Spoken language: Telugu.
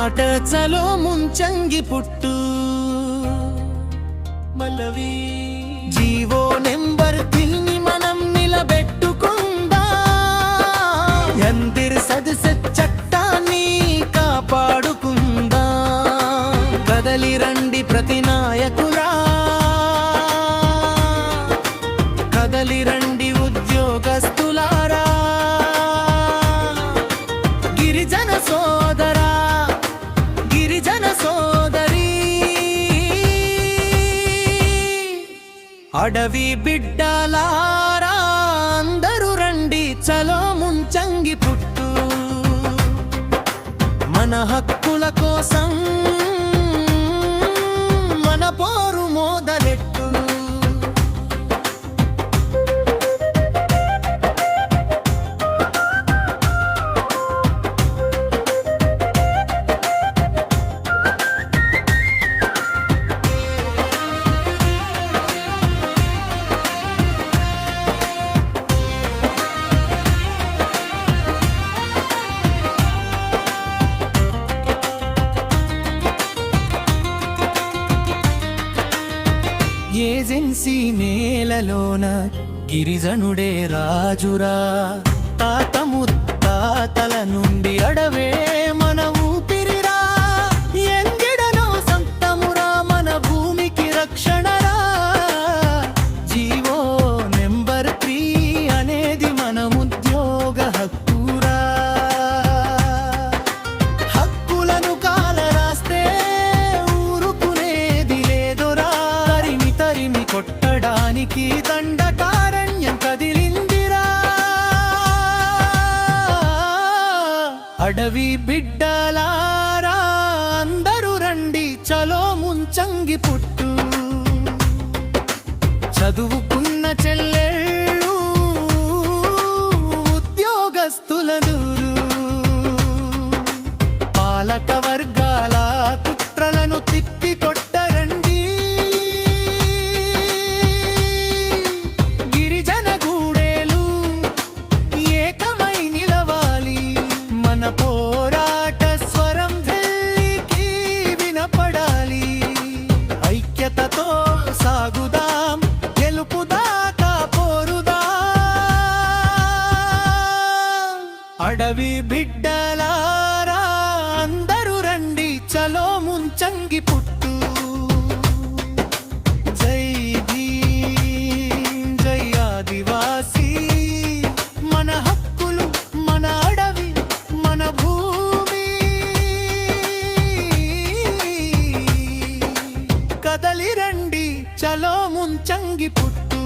మాట చలో ముంచంగి పుట్టు మల్లవి జీవో నెంబర్ తిల్ని మనం నిలబెట్టుకుందా ఎందిర్ సదస్య చట్టాన్ని కాపాడుకుందా కదలి రండి ప్రతి నాయకురా కదలి రండి ఉద్యోగస్తులారా గిరిజన సోదరా గిరిజన సోదరి అడవి బిడ్డలారా అందరూ రండి చలో ముంచంగి పుట్టు మన హక్కుల కోసం మన పోరు మోదలెట్టు ఏజెన్సీ నేలలోన గిరిజనుడే రాజురా తాత ముత్తాతల నుండి అడవే మన ఊపిరిరా ఎంగిడలో సంతమురా మన భూమికి రక్షణరా జీవో నెంబర్ 3 అనేది మన ఉద్యోగ హక్కురా హక్కులను కాల రాస్తే ఊరుకునేది లేదురా తరిమి కొట్టడానికి దండకారణ్యం కదిలిందిరా అడవి బిడ్డలారా అందరూ రండి చలో ముంచంగి పుట్టు చదువుకున్న చెల్లెళ్ళు ఉద్యోగస్తుల దూరు పాలక వర్గాల కుట్రలను తిప్పి కొట్టరండి గిరిజన గూడేలు ఏకమై నిలవాలి మన పోరాట స్వరం ఢిల్లీకి వినపడాలి ఐక్యతతో సాగుదాం గెలుపుదాకా పోరుదా అడవి బిడ్డలారా అందరూ రండి చలో ముంచంగి పుట్టు జై భీమ్ జై ఆదివాసీ మన హక్కులు మన అడవి మన భూమి కదలి రండి చలో ముంచంగి పుట్టు